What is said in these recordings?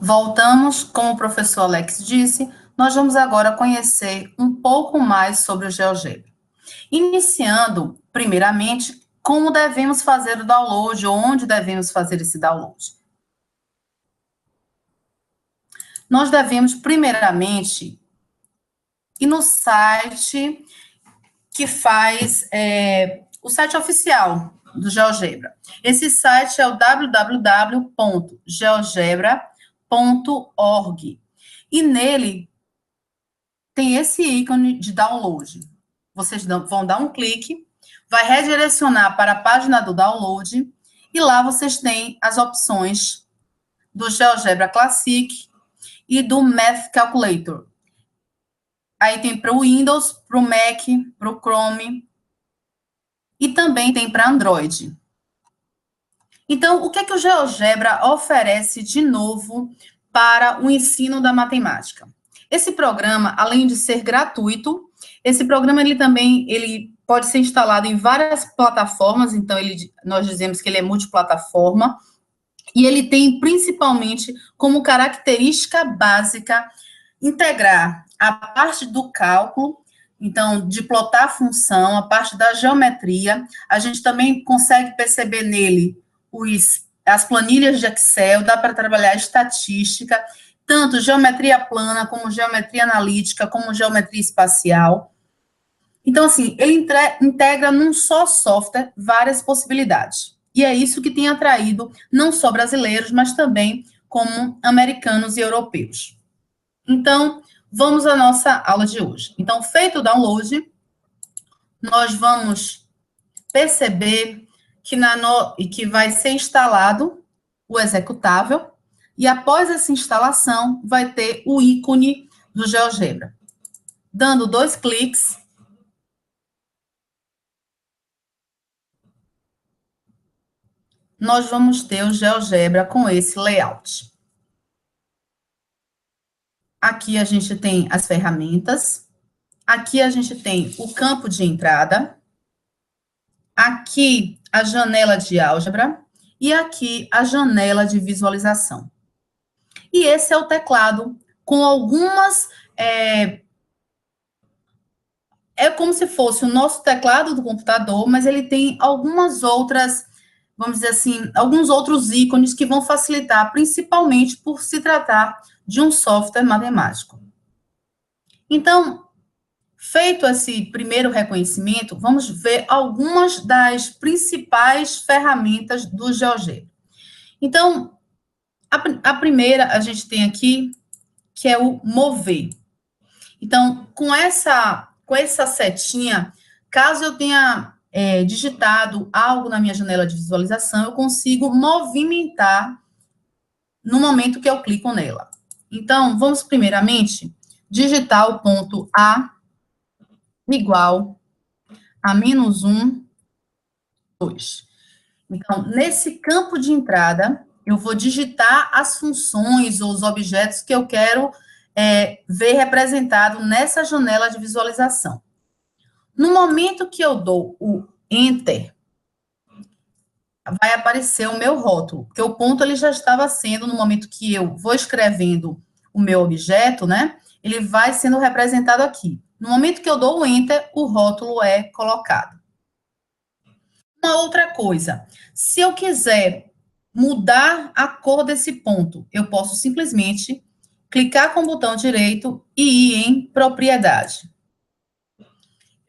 Voltamos, como o professor Alex disse, nós vamos agora conhecer um pouco mais sobre o GeoGebra. Iniciando, primeiramente, como devemos fazer o download, ou onde devemos fazer esse download. Nós devemos, primeiramente, ir no site que faz o site oficial do GeoGebra. Esse site é o www.geogebra.org. E nele tem esse ícone de download. Vocês vão dar um clique, vai redirecionar para a página do download, e lá vocês têm as opções do GeoGebra Classic e do Math Calculator. Aí tem para o Windows, para o Mac, para o Chrome, e também tem para Android. Então, o que é que o GeoGebra oferece de novo para o ensino da matemática? Esse programa, além de ser gratuito, esse programa ele pode ser instalado em várias plataformas, então nós dizemos que ele é multiplataforma, e ele tem principalmente como característica básica integrar a parte do cálculo, então, de plotar a função, a parte da geometria. A gente também consegue perceber nele as planilhas de Excel, dá para trabalhar estatística, tanto geometria plana, como geometria analítica, como geometria espacial. Então, assim, ele integra num só software várias possibilidades. E é isso que tem atraído não só brasileiros, mas também como americanos e europeus. Então, vamos à nossa aula de hoje. Então, feito o download, nós vamos perceber que vai ser instalado o executável, e após essa instalação, vai ter o ícone do GeoGebra. Dando 2 cliques, nós vamos ter o GeoGebra com esse layout. Aqui a gente tem as ferramentas, aqui a gente tem o campo de entrada, aqui a janela de álgebra e aqui a janela de visualização. E esse é o teclado com algumas... É como se fosse o nosso teclado do computador, mas ele tem algumas outras, vamos dizer assim, alguns outros ícones que vão facilitar, principalmente por se tratar de um software matemático. Então, feito esse primeiro reconhecimento, vamos ver algumas das principais ferramentas do GeoGebra. Então, a primeira a gente tem aqui, que é o mover. Então, com essa setinha, caso eu tenha digitado algo na minha janela de visualização, eu consigo movimentar no momento que eu clico nela. Então, vamos primeiramente digitar o ponto A igual a -1, 2. Então, nesse campo de entrada, eu vou digitar as funções ou os objetos que eu quero ver representado nessa janela de visualização. No momento que eu dou o Enter, vai aparecer o meu rótulo, porque o ponto ele já estava sendo, no momento que eu vou escrevendo o meu objeto, né, ele vai sendo representado aqui. No momento que eu dou o Enter, o rótulo é colocado. Uma outra coisa, se eu quiser mudar a cor desse ponto, eu posso simplesmente clicar com o botão direito e ir em propriedade.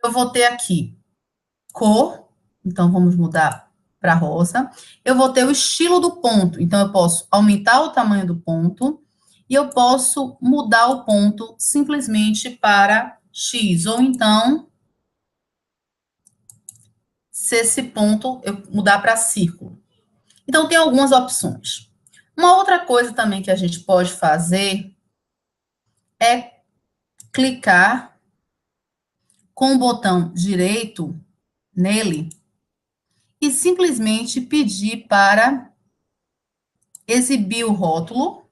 Eu vou ter aqui cor, então vamos mudar para rosa. Eu vou ter o estilo do ponto, então eu posso aumentar o tamanho do ponto e eu posso mudar o ponto simplesmente para X, ou então, se esse ponto eu mudar para círculo. Então, tem algumas opções. Uma outra coisa também que a gente pode fazer é clicar com o botão direito nele e simplesmente pedir para exibir o rótulo.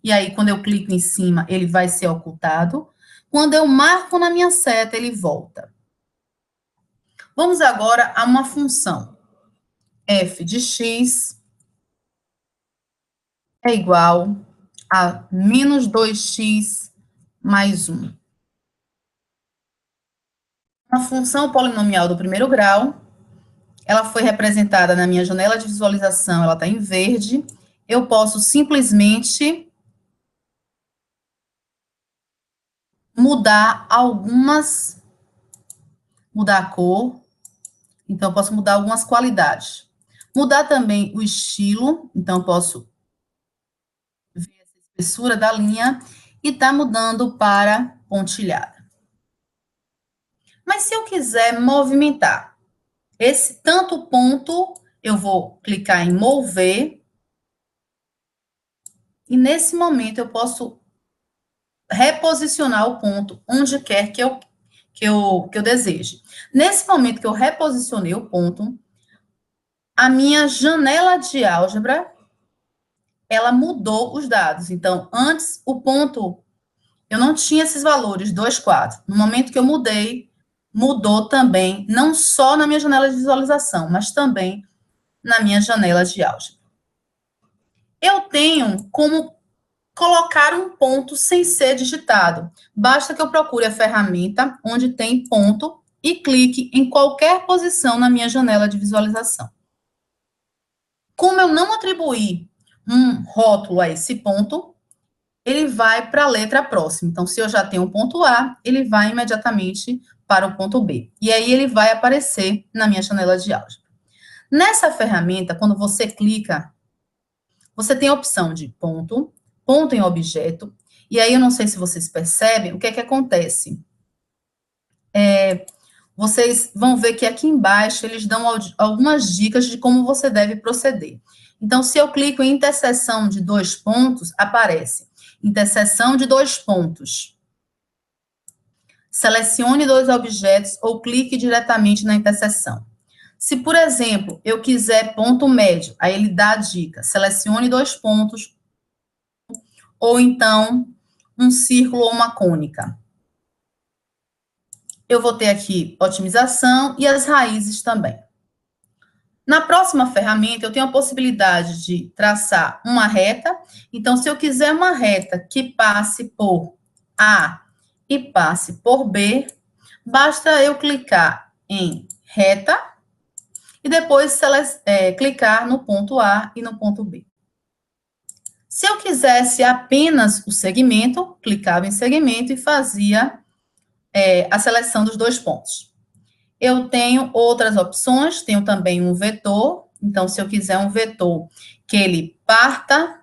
E aí, quando eu clico em cima, ele vai ser ocultado. Quando eu marco na minha seta, ele volta. Vamos agora a uma função. F de x é igual a menos 2x mais 1. A função polinomial do primeiro grau, ela foi representada na minha janela de visualização, ela está em verde. Eu posso simplesmente mudar mudar a cor, então eu posso mudar algumas qualidades. Mudar também o estilo, então eu posso ver essa espessura da linha e tá mudando para pontilhada. Mas se eu quiser movimentar esse tanto ponto, eu vou clicar em mover e nesse momento eu posso reposicionar o ponto onde quer que eu deseje. Nesse momento que eu reposicionei o ponto, a minha janela de álgebra, ela mudou os dados. Então, antes, o ponto, eu não tinha esses valores, 2, 4. No momento que eu mudei, mudou também, não só na minha janela de visualização, mas também na minha janela de álgebra. Eu tenho como colocar um ponto sem ser digitado. Basta que eu procure a ferramenta onde tem ponto e clique em qualquer posição na minha janela de visualização. Como eu não atribuí um rótulo a esse ponto, ele vai para a letra próxima. Então, se eu já tenho o ponto A, ele vai imediatamente para o ponto B. E aí ele vai aparecer na minha janela de álgebra. Nessa ferramenta, quando você clica, você tem a opção de ponto, ponto em objeto, e aí eu não sei se vocês percebem o que é que acontece. Vocês vão ver que aqui embaixo eles dão algumas dicas de como você deve proceder. Então, se eu clico em interseção de 2 pontos, aparece interseção de 2 pontos. Selecione 2 objetos ou clique diretamente na interseção. Se, por exemplo, eu quiser ponto médio, aí ele dá a dica, selecione 2 pontos, ou então um círculo ou uma cônica. Eu vou ter aqui otimização e as raízes também. Na próxima ferramenta, eu tenho a possibilidade de traçar uma reta. Então, se eu quiser uma reta que passe por A e passe por B, basta eu clicar em reta e depois clicar no ponto A e no ponto B. Se eu quisesse apenas o segmento, clicava em segmento e fazia a seleção dos 2 pontos. Eu tenho outras opções, tenho também um vetor. Então, se eu quiser um vetor que ele parta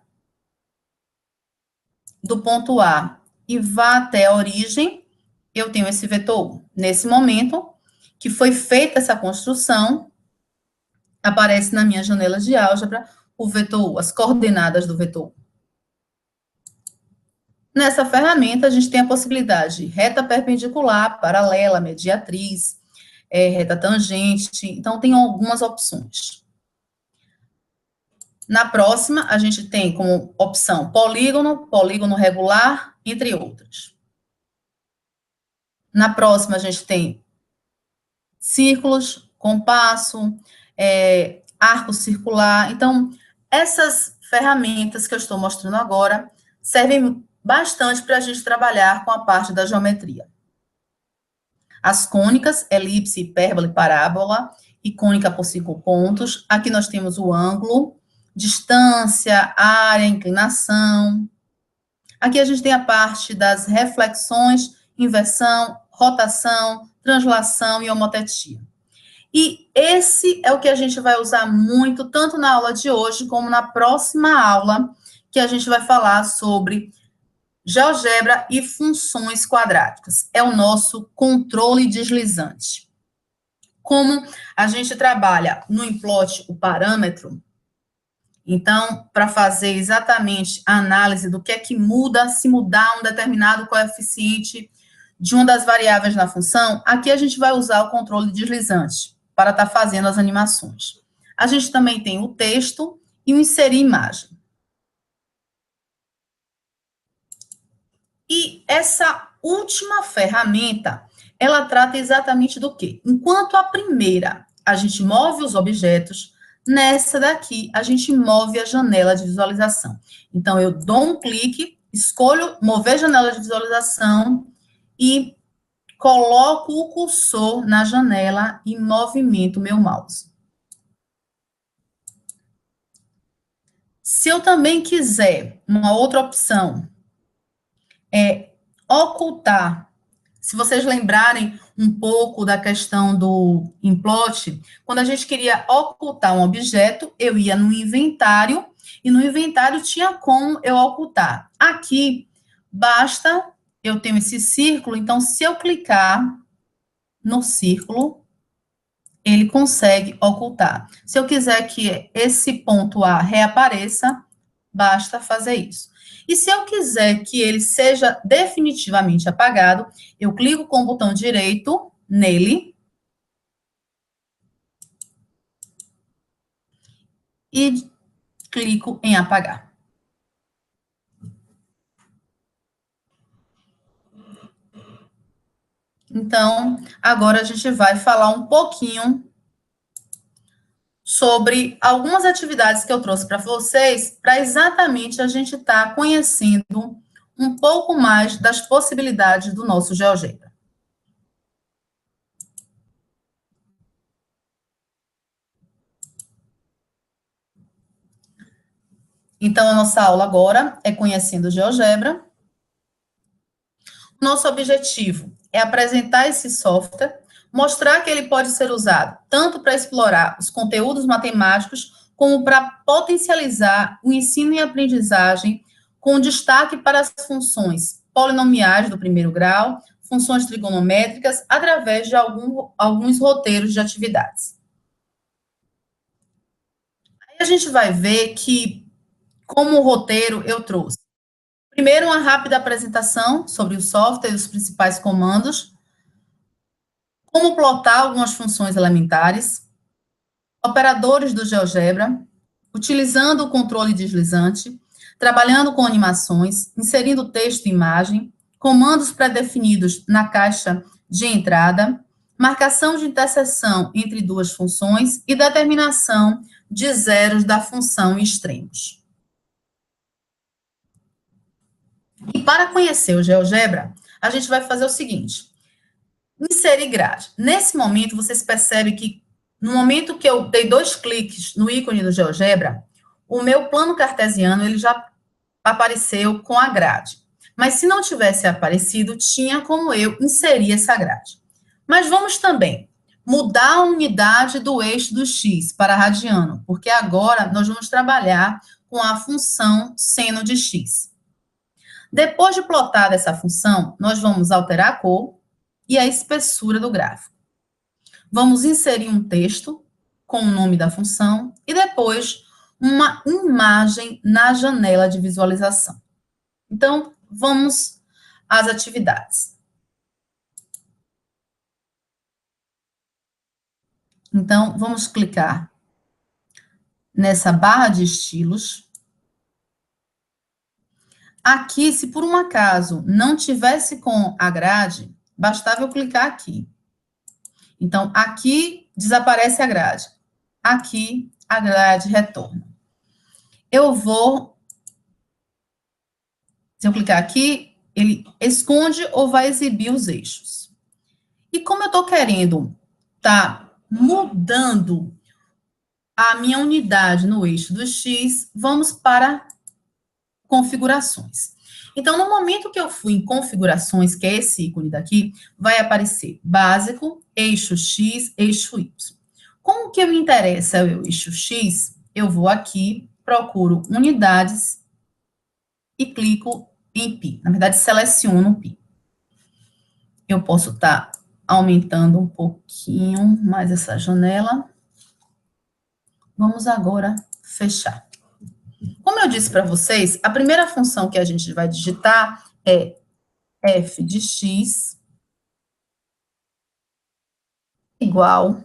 do ponto A e vá até a origem, eu tenho esse vetor 1. Nesse momento que foi feita essa construção, aparece na minha janela de álgebra o vetor 1, as coordenadas do vetor 1. Nessa ferramenta, a gente tem a possibilidade de reta perpendicular, paralela, mediatriz, reta tangente, então tem algumas opções. Na próxima, a gente tem como opção polígono, polígono regular, entre outras. Na próxima, a gente tem círculos, compasso, arco circular. Então, essas ferramentas que eu estou mostrando agora servem bastante para a gente trabalhar com a parte da geometria. As cônicas, elipse, hipérbole, parábola, e cônica por 5 pontos. Aqui nós temos o ângulo, distância, área, inclinação. Aqui a gente tem a parte das reflexões, inversão, rotação, translação e homotetia. E esse é o que a gente vai usar muito, tanto na aula de hoje, como na próxima aula, que a gente vai falar sobre GeoGebra e funções quadráticas. É o nosso controle deslizante. Como a gente trabalha no Implot o parâmetro, então, para fazer exatamente a análise do que é que muda se mudar um determinado coeficiente de uma das variáveis na função, aqui a gente vai usar o controle deslizante para estar fazendo as animações. A gente também tem o texto e o inserir imagem. E essa última ferramenta, ela trata exatamente do quê? Enquanto a primeira, a gente move os objetos, Nessa daqui, a gente move a janela de visualização. Então, eu dou um clique, escolho mover janela de visualização e coloco o cursor na janela e movimento o meu mouse. Se eu também quiser uma outra opção, é ocultar. Se vocês lembrarem um pouco da questão do implot, quando a gente queria ocultar um objeto, eu ia no inventário, e no inventário tinha como eu ocultar. Aqui, basta, eu tenho esse círculo, então se eu clicar no círculo, ele consegue ocultar. Se eu quiser que esse ponto A reapareça, basta fazer isso. E se eu quiser que ele seja definitivamente apagado, eu clico com o botão direito nele e clico em apagar. Então, agora a gente vai falar um pouquinho sobre algumas atividades que eu trouxe para vocês, para exatamente a gente estar conhecendo um pouco mais das possibilidades do nosso GeoGebra. Então, a nossa aula agora é Conhecendo o GeoGebra. Nosso objetivo é apresentar esse software, mostrar que ele pode ser usado tanto para explorar os conteúdos matemáticos, como para potencializar o ensino e aprendizagem, com destaque para as funções polinomiais do primeiro grau, funções trigonométricas, através de alguns roteiros de atividades. Aí a gente vai ver que, como roteiro, eu trouxe primeiro uma rápida apresentação sobre o software e os principais comandos, como plotar algumas funções elementares, operadores do GeoGebra, utilizando o controle deslizante, trabalhando com animações, inserindo texto e imagem, comandos pré-definidos na caixa de entrada, marcação de interseção entre duas funções e determinação de zeros da função em extremos. E para conhecer o GeoGebra, a gente vai fazer o seguinte: inserir grade. Nesse momento, vocês percebem que, no momento que eu dei 2 cliques no ícone do GeoGebra, o meu plano cartesiano ele já apareceu com a grade. Mas se não tivesse aparecido, tinha como eu inserir essa grade. Mas vamos também mudar a unidade do eixo do x para radiano, porque agora nós vamos trabalhar com a função seno de x. Depois de plotada essa função, nós vamos alterar a cor e a espessura do gráfico. Vamos inserir um texto com o nome da função e depois uma imagem na janela de visualização. Então, vamos às atividades. Então, vamos clicar nessa barra de estilos. Aqui, se por um acaso não tivesse com a grade, bastava eu clicar aqui. Então, aqui desaparece a grade. Aqui, a grade retorna. Eu vou... Se eu clicar aqui, ele esconde ou vai exibir os eixos. E como eu estou querendo mudando a minha unidade no eixo do X, vamos para configurações. Então, no momento que eu fui em configurações, que é esse ícone daqui, vai aparecer básico, eixo X, eixo Y. Como que me interessa o eixo X, eu vou aqui, procuro unidades e clico em π. Na verdade, seleciono o π. Eu posso estar aumentando um pouquinho mais essa janela. Vamos agora fechar. Como eu disse para vocês, a primeira função que a gente vai digitar é f de x igual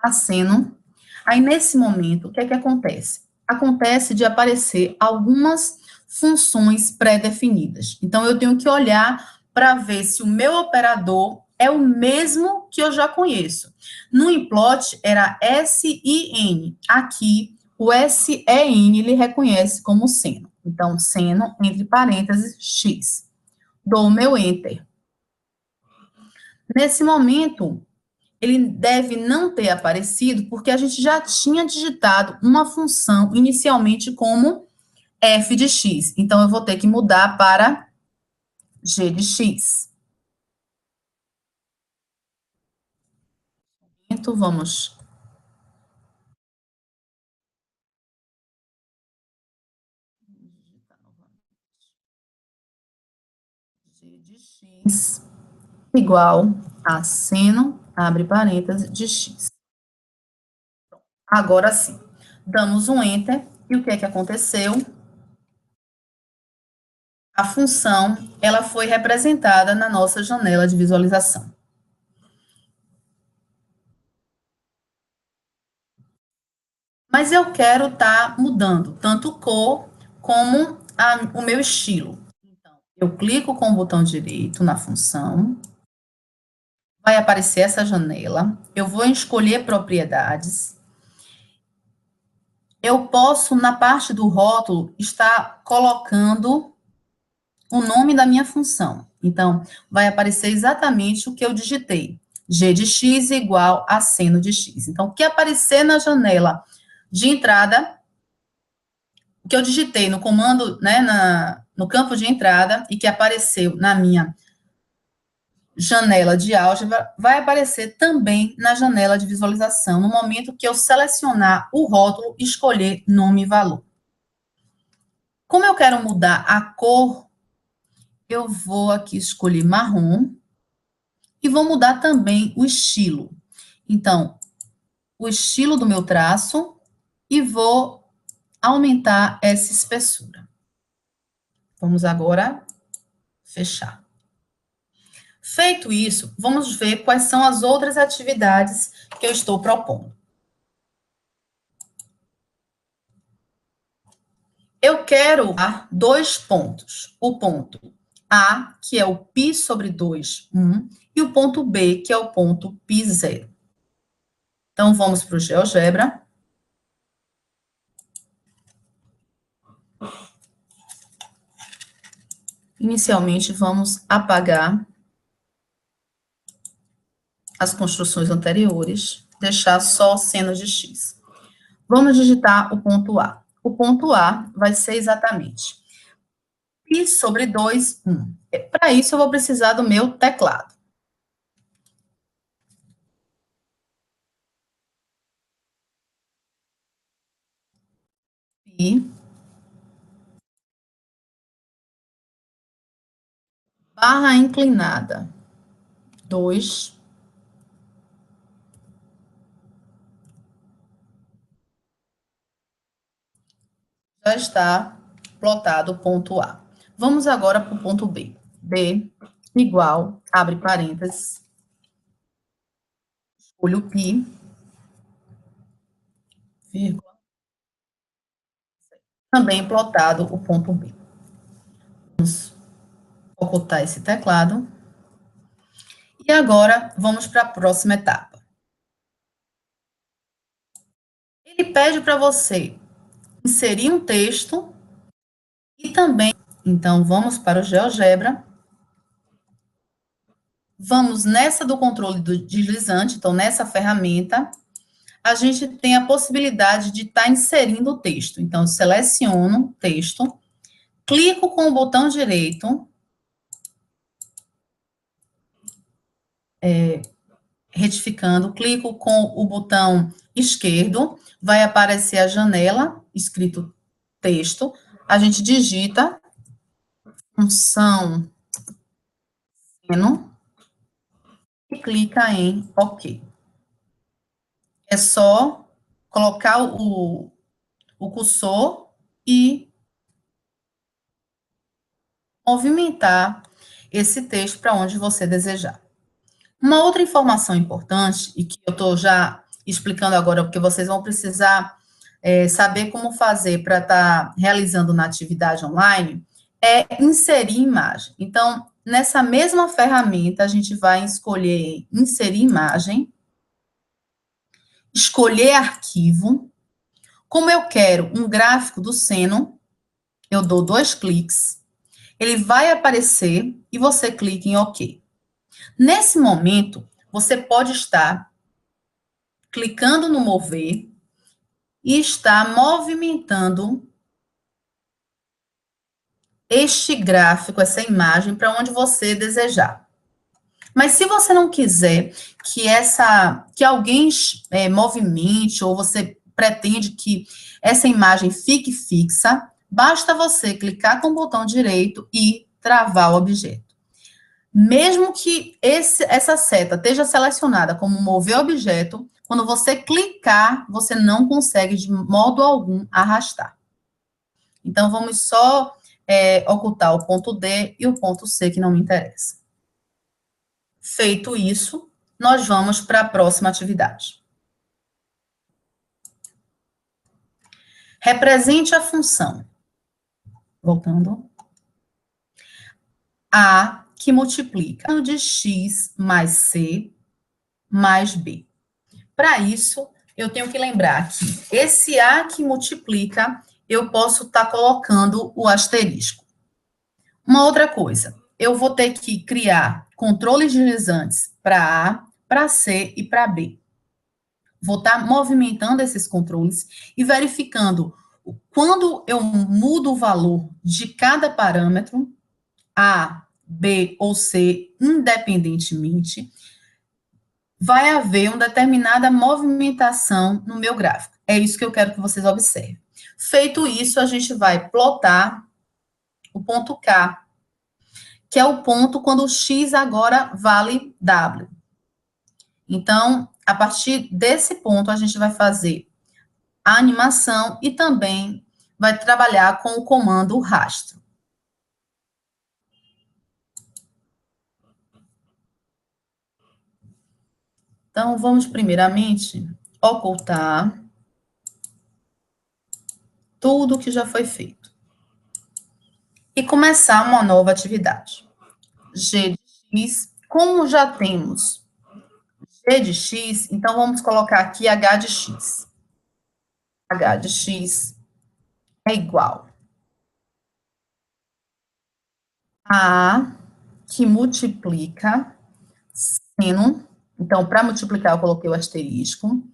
a seno. Aí, nesse momento, o que é que acontece? Acontece de aparecer algumas funções pré-definidas. Então, eu tenho que olhar para ver se o meu operador é o mesmo que eu já conheço. No implot era SIN. Aqui, o SEN ele reconhece como seno. Então, seno, entre parênteses, X. Dou o meu Enter. Nesse momento, ele deve não ter aparecido, porque a gente já tinha digitado uma função inicialmente como f de x. Então, eu vou ter que mudar para g de x. Então, vamos. G de x igual a seno, abre parênteses, de x. Agora sim, damos um enter, e o que é que aconteceu? A função, ela foi representada na nossa janela de visualização. Mas eu quero estar mudando tanto cor como o meu estilo. Então, eu clico com o botão direito na função, vai aparecer essa janela, eu vou escolher propriedades. Eu posso, na parte do rótulo, estar colocando o nome da minha função. Então, vai aparecer exatamente o que eu digitei. G de x igual a seno de x. Então, o que aparecer na janela de entrada, o que eu digitei no comando, né, no campo de entrada, e que apareceu na minha janela de álgebra, vai aparecer também na janela de visualização, no momento que eu selecionar o rótulo e escolher nome e valor. Como eu quero mudar a cor, eu vou aqui escolher marrom, e vou mudar também o estilo. Então, o estilo do meu traço, e vou aumentar essa espessura. Vamos agora fechar. Feito isso, vamos ver quais são as outras atividades que eu estou propondo. Eu quero dar 2 pontos. O ponto A, que é o π sobre 2, 1, e o ponto B, que é o ponto π, 0. Então, vamos para o GeoGebra. Inicialmente, vamos apagar as construções anteriores, deixar só seno de x. Vamos digitar o ponto A. O ponto A vai ser exatamente π sobre 2, 1. Para isso, eu vou precisar do meu teclado. Π, barra inclinada, 2, já está plotado o ponto A. Vamos agora para o ponto B. B igual, abre parênteses, escolho o π, vírgula, também plotado o ponto B. Vamos ocultar esse teclado. E agora, vamos para a próxima etapa. Ele pede para você inserir um texto e também, então, vamos para o GeoGebra. Vamos nessa do controle do deslizante, então, nessa ferramenta, a gente tem a possibilidade de estar inserindo o texto. Então, eu seleciono o texto, clico com o botão direito, retificando, clico com o botão esquerdo, vai aparecer a janela, escrito texto, a gente digita função seno e clica em OK. É só colocar o cursor e movimentar esse texto para onde você desejar. Uma outra informação importante, e que eu estou já explicando agora, porque vocês vão precisar saber como fazer para estar realizando na atividade online, é inserir imagem. Então, Nessa mesma ferramenta, a gente vai escolher inserir imagem, escolher arquivo. Como eu quero um gráfico do seno, eu dou 2 cliques, ele vai aparecer e você clica em OK. Nesse momento, você pode estar clicando no mover e estar movimentando este gráfico, essa imagem, para onde você desejar. Mas se você não quiser que alguém movimente, ou você pretende que essa imagem fique fixa, basta você clicar com o botão direito e travar o objeto. Mesmo que essa seta esteja selecionada como mover objeto, quando você clicar, você não consegue de modo algum arrastar. Então, vamos só ocultar o ponto D e o ponto C, que não me interessa. Feito isso, nós vamos para a próxima atividade. Represente a função. Voltando. A que multiplica de x mais c mais b. Para isso, eu tenho que lembrar que esse A que multiplica, eu posso estar colocando o asterisco. Uma outra coisa, eu vou ter que criar controles deslizantes para A, para C e para B. Vou estar movimentando esses controles e verificando quando eu mudo o valor de cada parâmetro, A, B ou C, independentemente, vai haver uma determinada movimentação no meu gráfico. É isso que eu quero que vocês observem. Feito isso, a gente vai plotar o ponto K, que é o ponto quando o X agora vale W. Então, a partir desse ponto, a gente vai fazer a animação e também vai trabalhar com o comando rastro. Então, vamos primeiramente ocultar tudo que já foi feito e começar uma nova atividade. G de x, como já temos G de x, então vamos colocar aqui H de x. H de x é igual a que multiplica seno, então para multiplicar eu coloquei o asterisco,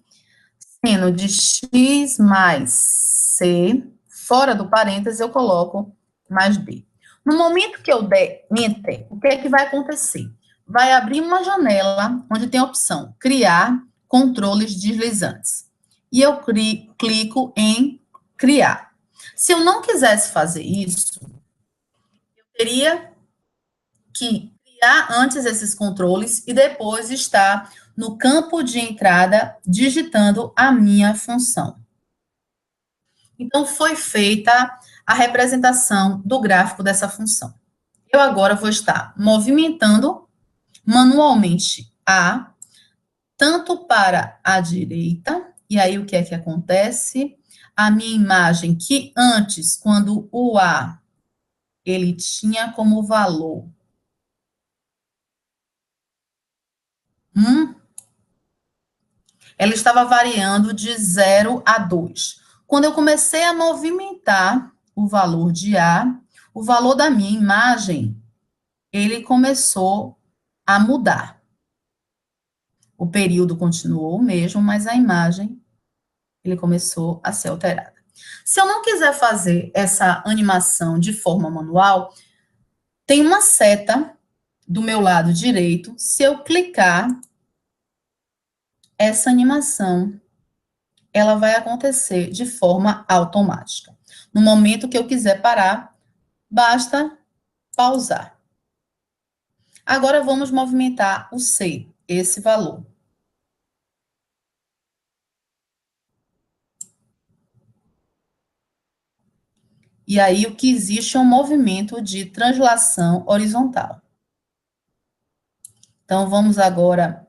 seno de x mais c, fora do parênteses eu coloco mais b. No momento que eu der enter, o que é que vai acontecer? Vai abrir uma janela onde tem a opção criar controles deslizantes. E eu clico em criar. Se eu não quisesse fazer isso, eu teria que criar antes esses controles e depois estar no campo de entrada digitando a minha função. Então, foi feita a representação do gráfico dessa função. Eu agora vou estar movimentando manualmente A, tanto para a direita, e aí o que é que acontece? A minha imagem, que antes, quando o A, ele tinha como valor 1, ela estava variando de 0 a 2. Quando eu comecei a movimentar o valor de A, o valor da minha imagem, ele começou a mudar. O período continuou o mesmo, mas a imagem, ele começou a ser alterada. Se eu não quiser fazer essa animação de forma manual, tem uma seta do meu lado direito. Se eu clicar, essa animação, ela vai acontecer de forma automática. No momento que eu quiser parar, basta pausar. Agora vamos movimentar o C, esse valor. E aí o que existe é um movimento de translação horizontal. Então vamos agora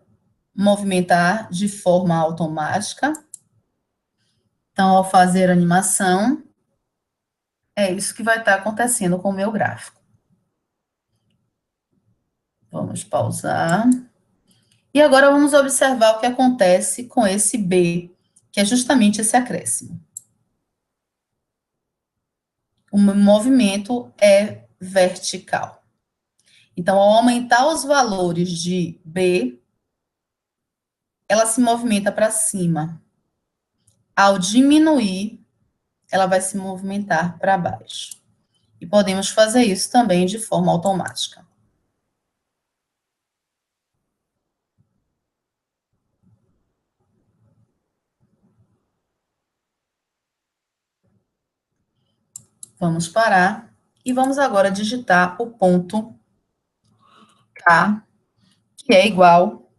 movimentar de forma automática. Então, ao fazer a animação, é isso que vai estar acontecendo com o meu gráfico. Vamos pausar. E agora vamos observar o que acontece com esse B, que é justamente esse acréscimo. O movimento é vertical. Então, ao aumentar os valores de B, ela se movimenta para cima. Ao diminuir, ela vai se movimentar para baixo. E podemos fazer isso também de forma automática. Vamos parar e vamos agora digitar o ponto K, que é igual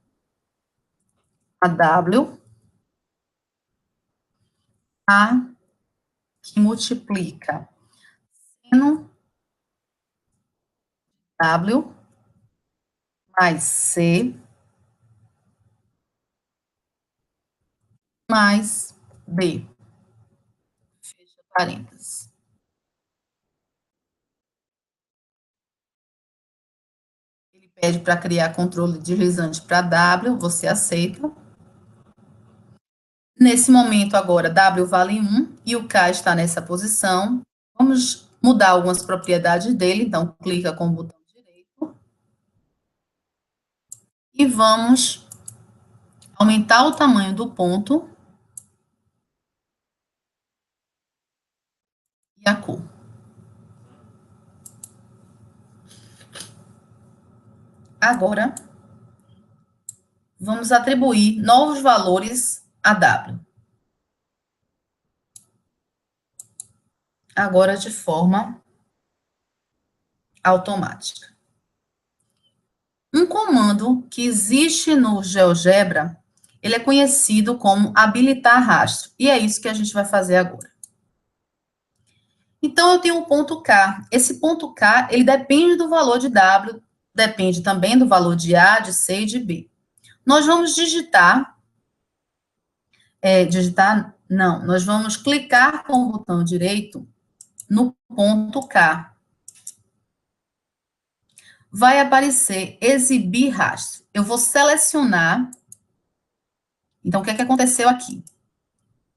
a W, A, que multiplica seno W mais C mais B. Fecha parênteses. Ele pede para criar controle deslizante para W, você aceita. Nesse momento agora, W vale 1 e o K está nessa posição. Vamos mudar algumas propriedades dele, então clica com o botão direito. E vamos aumentar o tamanho do ponto e a cor. Agora, vamos atribuir novos valores a W. Agora de forma automática. Um comando que existe no GeoGebra, ele é conhecido como habilitar rastro. E é isso que a gente vai fazer agora. Então, eu tenho um ponto K. Esse ponto K, ele depende do valor de W, depende também do valor de A, de C e de B. Nós vamos nós vamos clicar com o botão direito no ponto K. Vai aparecer exibir rastro. Eu vou selecionar. Então, o que é que aconteceu aqui?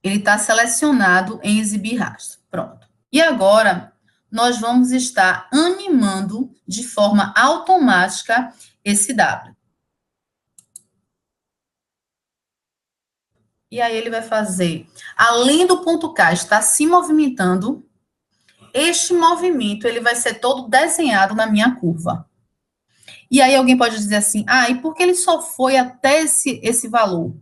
Ele está selecionado em exibir rastro. Pronto. E agora, nós vamos estar animando de forma automática esse W. E aí ele vai fazer, além do ponto K estar se movimentando, este movimento ele vai ser todo desenhado na minha curva. E aí alguém pode dizer assim, e por que ele só foi até esse valor?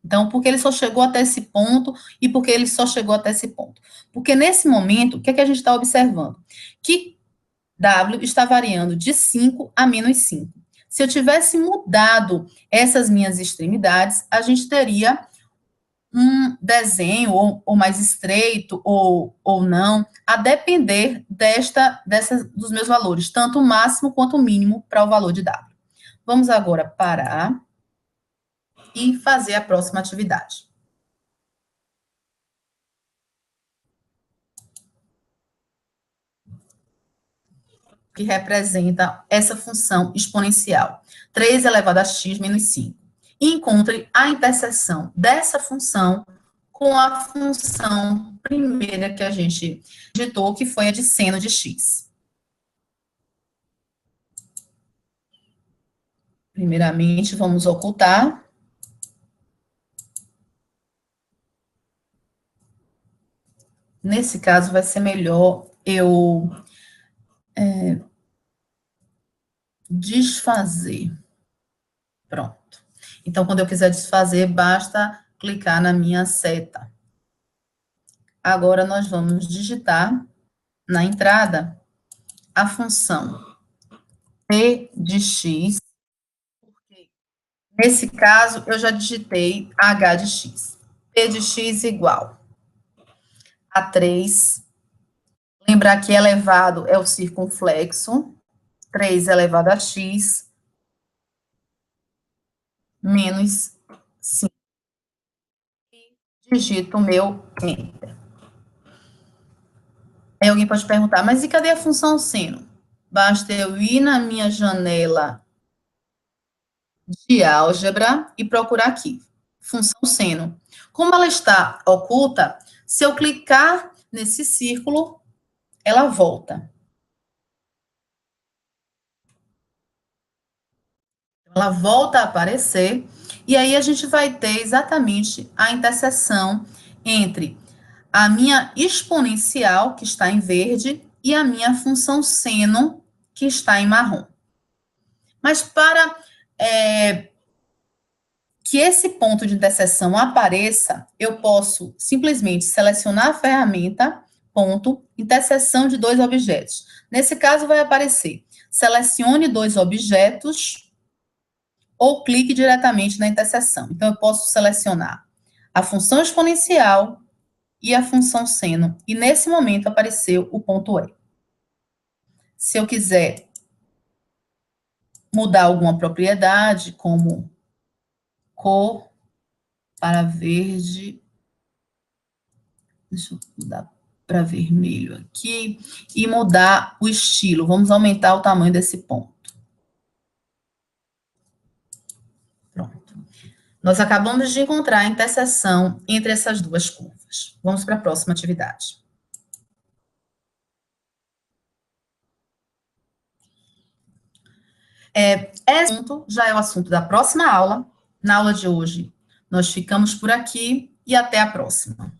Então, porque ele só chegou até esse ponto e porque ele só chegou até esse ponto. Porque nesse momento, o que é que a gente está observando? Que W está variando de 5 a menos 5. Se eu tivesse mudado essas minhas extremidades, a gente teria um desenho ou mais estreito ou não, a depender dos meus valores, tanto o máximo quanto o mínimo para o valor de W. Vamos agora parar e fazer a próxima atividade. Que representa essa função exponencial, 3 elevado a x menos 5. E encontre a interseção dessa função com a função primeira que a gente digitou, que foi a de seno de x. Primeiramente, vamos ocultar. Nesse caso, vai ser melhor eu desfazer. Pronto. Então, quando eu quiser desfazer, basta clicar na minha seta. Agora, nós vamos digitar na entrada a função p de x. Nesse caso, eu já digitei h de x. P de x igual a 3. Lembrar que elevado é o circunflexo. 3 elevado a x menos 5. Digito o meu Enter. Aí alguém pode perguntar, mas e cadê a função seno? Basta eu ir na minha janela de álgebra e procurar aqui, função seno. Como ela está oculta, se eu clicar nesse círculo, ela volta. Ela volta a aparecer, e aí a gente vai ter exatamente a interseção entre a minha exponencial, que está em verde, e a minha função seno, que está em marrom. Mas para que esse ponto de interseção apareça, eu posso simplesmente selecionar a ferramenta, ponto, interseção de dois objetos. Nesse caso, vai aparecer, selecione dois objetos ou clique diretamente na interseção. Então, eu posso selecionar a função exponencial e a função seno. E nesse momento apareceu o ponto E. Se eu quiser mudar alguma propriedade, como cor para verde, deixa eu mudar para vermelho aqui, e mudar o estilo. Vamos aumentar o tamanho desse ponto. Pronto. Nós acabamos de encontrar a interseção entre essas duas curvas. Vamos para a próxima atividade. Esse assunto já é o assunto da próxima aula. Na aula de hoje, nós ficamos por aqui e até a próxima.